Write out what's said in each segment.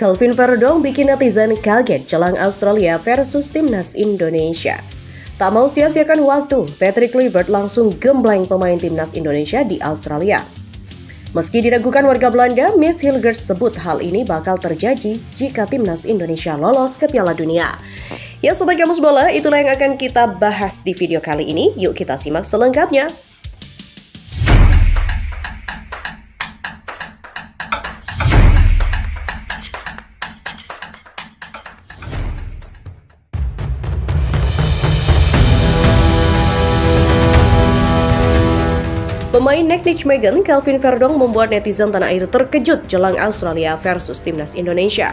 Kelvin Verdong bikin netizen kaget jelang Australia versus Timnas Indonesia. Tak mau sia-siakan waktu, Patrick Kluivert langsung gembleng pemain Timnas Indonesia di Australia. Meski diragukan warga Belanda, Miss Hilgers sebut hal ini bakal terjadi jika Timnas Indonesia lolos ke Piala Dunia. Ya Sobat Kamus Bola, itulah yang akan kita bahas di video kali ini. Yuk kita simak selengkapnya. Pemain Nijmegen Kelvin Verdong membuat netizen tanah air terkejut jelang Australia versus Timnas Indonesia.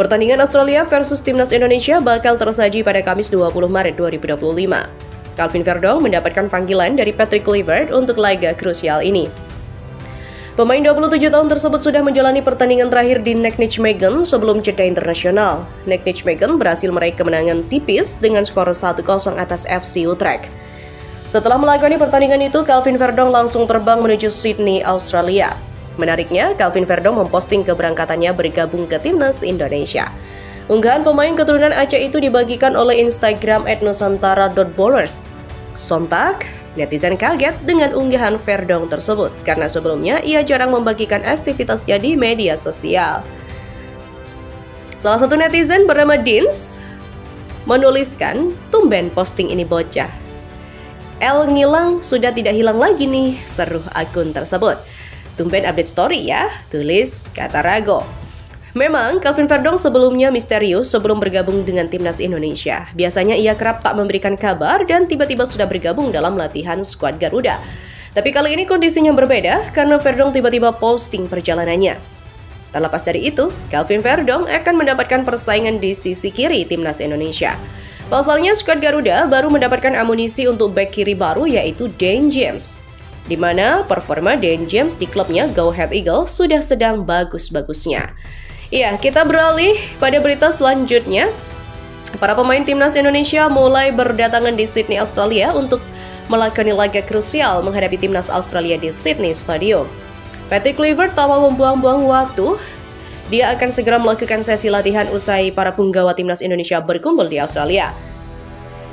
Pertandingan Australia versus Timnas Indonesia bakal tersaji pada Kamis 20 Maret 2025. Kelvin Verdong mendapatkan panggilan dari Patrick Kluivert untuk laga krusial ini. Pemain 27 tahun tersebut sudah menjalani pertandingan terakhir di Nijmegen sebelum jeda internasional. Nijmegen berhasil meraih kemenangan tipis dengan skor 1-0 atas FC Utrecht. Setelah melakoni pertandingan itu, Kelvin Verdong langsung terbang menuju Sydney, Australia. Menariknya, Kelvin Verdong memposting keberangkatannya bergabung ke Timnas Indonesia. Unggahan pemain keturunan Aceh itu dibagikan oleh Instagram @nusantara.bowlers. Sontak, netizen kaget dengan unggahan Verdong tersebut karena sebelumnya ia jarang membagikan aktivitasnya di media sosial. Salah satu netizen bernama Dins menuliskan, "Tumben posting ini bocah. El ngilang sudah tidak hilang lagi nih," seru akun tersebut. "Tumben update story ya," tulis kata Rago. Memang Kelvin Verdong sebelumnya misterius sebelum bergabung dengan Timnas Indonesia. Biasanya ia kerap tak memberikan kabar dan tiba-tiba sudah bergabung dalam latihan skuad Garuda. Tapi kali ini kondisinya berbeda karena Verdong tiba-tiba posting perjalanannya. Terlepas dari itu, Kelvin Verdong akan mendapatkan persaingan di sisi kiri Timnas Indonesia. Pasalnya, skuad Garuda baru mendapatkan amunisi untuk bek kiri baru yaitu Dane James, di mana performa Dane James di klubnya Go Ahead Eagles sudah sedang bagus-bagusnya. Ya, kita beralih pada berita selanjutnya. Para pemain Timnas Indonesia mulai berdatangan di Sydney, Australia untuk melakoni laga krusial menghadapi Timnas Australia di Sydney Stadium. Patrick Kluivert tak mau membuang-buang waktu. Dia akan segera melakukan sesi latihan usai para punggawa Timnas Indonesia berkumpul di Australia.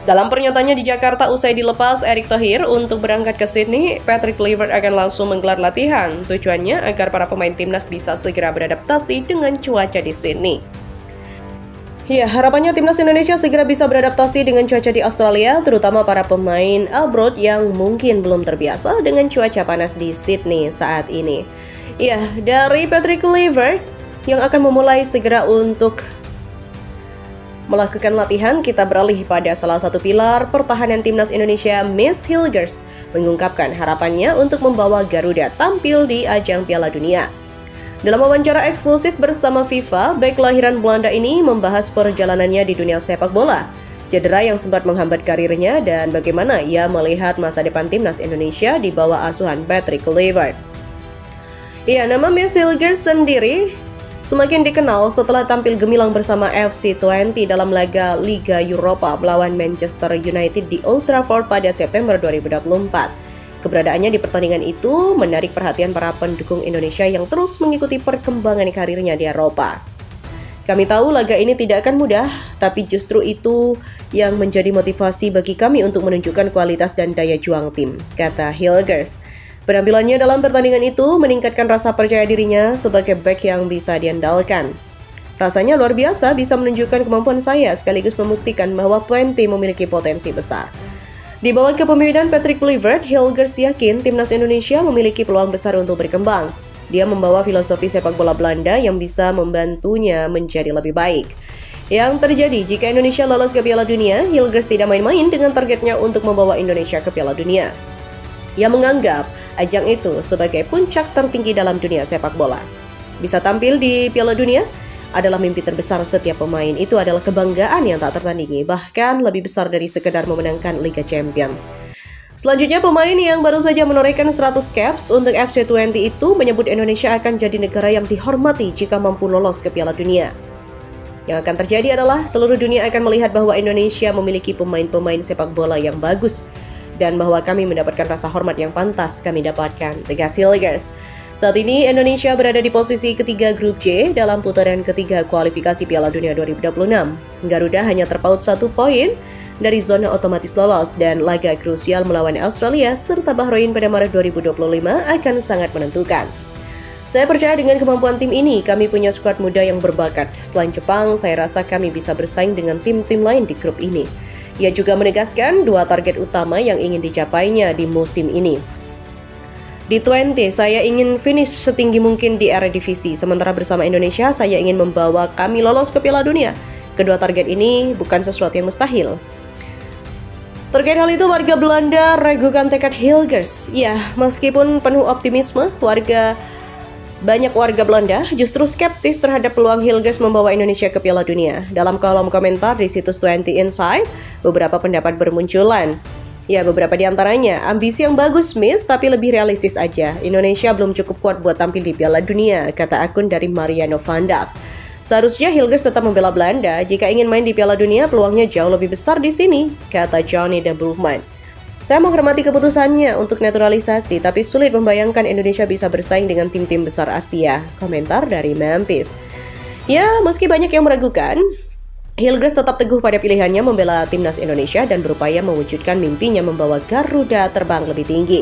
Dalam pernyataannya di Jakarta usai dilepas Erick Thohir untuk berangkat ke Sydney, Patrick Kluivert akan langsung menggelar latihan. Tujuannya agar para pemain Timnas bisa segera beradaptasi dengan cuaca di Sydney. Ya, harapannya Timnas Indonesia segera bisa beradaptasi dengan cuaca di Australia, terutama para pemain abroad yang mungkin belum terbiasa dengan cuaca panas di Sydney saat ini. Ya, dari Patrick Kluivert yang akan memulai segera untuk melakukan latihan, kita beralih pada salah satu pilar pertahanan Timnas Indonesia, Miss Hilgers, mengungkapkan harapannya untuk membawa Garuda tampil di ajang Piala Dunia. Dalam wawancara eksklusif bersama FIFA, bek kelahiran Belanda ini membahas perjalanannya di dunia sepak bola, cedera yang sempat menghambat karirnya, dan bagaimana ia melihat masa depan Timnas Indonesia di bawah asuhan Patrick Kluivert. Ya, nama Miss Hilgers sendiri semakin dikenal setelah tampil gemilang bersama FC20 dalam laga Liga Eropa melawan Manchester United di Old Trafford pada September 2024. Keberadaannya di pertandingan itu menarik perhatian para pendukung Indonesia yang terus mengikuti perkembangan karirnya di Eropa. "Kami tahu laga ini tidak akan mudah, tapi justru itu yang menjadi motivasi bagi kami untuk menunjukkan kualitas dan daya juang tim," kata Hilgers. Penampilannya dalam pertandingan itu meningkatkan rasa percaya dirinya sebagai bek yang bisa diandalkan. "Rasanya luar biasa bisa menunjukkan kemampuan saya sekaligus membuktikan bahwa 20 memiliki potensi besar." Di bawah kepemimpinan Patrick Kluivert, Hilgers yakin Timnas Indonesia memiliki peluang besar untuk berkembang. Dia membawa filosofi sepak bola Belanda yang bisa membantunya menjadi lebih baik. Yang terjadi jika Indonesia lolos ke Piala Dunia, Hilgers tidak main-main dengan targetnya untuk membawa Indonesia ke Piala Dunia. Ia menganggap ajang itu sebagai puncak tertinggi dalam dunia sepak bola. Bisa tampil di Piala Dunia adalah mimpi terbesar setiap pemain. Itu adalah kebanggaan yang tak tertandingi, bahkan lebih besar dari sekedar memenangkan Liga Champions. Selanjutnya, pemain yang baru saja menorehkan 100 caps untuk FC20 itu menyebut Indonesia akan jadi negara yang dihormati jika mampu lolos ke Piala Dunia. Yang akan terjadi adalah seluruh dunia akan melihat bahwa Indonesia memiliki pemain-pemain sepak bola yang bagus, dan bahwa kami mendapatkan rasa hormat yang pantas kami dapatkan, tegas Hilgers. Saat ini Indonesia berada di posisi ketiga grup J dalam putaran ketiga kualifikasi Piala Dunia 2026. Garuda hanya terpaut 1 poin dari zona otomatis lolos dan laga krusial melawan Australia serta Bahrain pada Maret 2025 akan sangat menentukan. Saya percaya dengan kemampuan tim ini, kami punya skuad muda yang berbakat. Selain Jepang, saya rasa kami bisa bersaing dengan tim-tim lain di grup ini. Ia juga menegaskan 2 target utama yang ingin dicapainya di musim ini. Di 20, saya ingin finish setinggi mungkin di Eredivisie, sementara bersama Indonesia saya ingin membawa kami lolos ke Piala Dunia. Kedua target ini bukan sesuatu yang mustahil. Terkait hal itu, warga Belanda ragukan tekad Hilgers. Ya, meskipun penuh optimisme, banyak warga Belanda justru skeptis terhadap peluang Hilgers membawa Indonesia ke Piala Dunia. Dalam kolom komentar di situs 20 Insight, beberapa pendapat bermunculan. Ya, beberapa di antaranya, ambisi yang bagus miss, tapi lebih realistis aja. Indonesia belum cukup kuat buat tampil di Piala Dunia, kata akun dari Mariano Vandak. Seharusnya Hilgers tetap membela Belanda. Jika ingin main di Piala Dunia, peluangnya jauh lebih besar di sini, kata Johnny de Bulman. Saya menghormati keputusannya untuk naturalisasi, tapi sulit membayangkan Indonesia bisa bersaing dengan tim-tim besar Asia. Komentar dari Memphis. Ya, meski banyak yang meragukan, Hilgers tetap teguh pada pilihannya membela timnas Indonesia dan berupaya mewujudkan mimpinya membawa Garuda terbang lebih tinggi.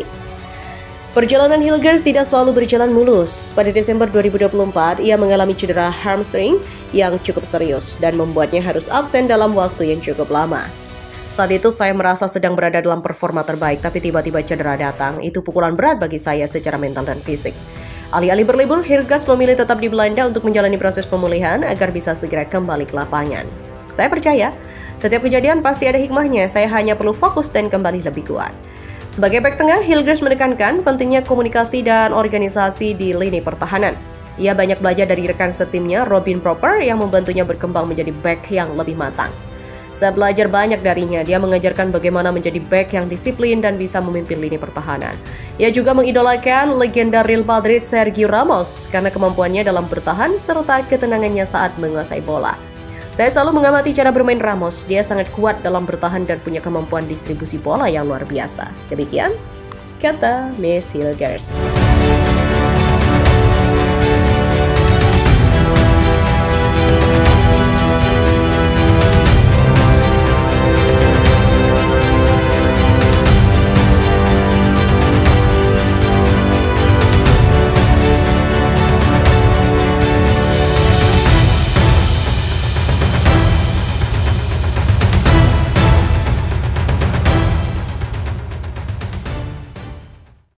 Perjalanan Hilgers tidak selalu berjalan mulus. Pada Desember 2024, ia mengalami cedera hamstring yang cukup serius dan membuatnya harus absen dalam waktu yang cukup lama. Saat itu saya merasa sedang berada dalam performa terbaik, tapi tiba-tiba cedera datang. Itu pukulan berat bagi saya secara mental dan fisik. Alih-alih berlibur, Hilgers memilih tetap di Belanda untuk menjalani proses pemulihan agar bisa segera kembali ke lapangan. Saya percaya, setiap kejadian pasti ada hikmahnya, saya hanya perlu fokus dan kembali lebih kuat. Sebagai bek tengah, Hilgers menekankan pentingnya komunikasi dan organisasi di lini pertahanan. Ia banyak belajar dari rekan setimnya, Robin Proper, yang membantunya berkembang menjadi bek yang lebih matang. Saya belajar banyak darinya, dia mengajarkan bagaimana menjadi bek yang disiplin dan bisa memimpin lini pertahanan. Ia juga mengidolakan legenda Real Madrid Sergio Ramos karena kemampuannya dalam bertahan serta ketenangannya saat menguasai bola. Saya selalu mengamati cara bermain Ramos, dia sangat kuat dalam bertahan dan punya kemampuan distribusi bola yang luar biasa. Demikian, kata Miss Hilgers.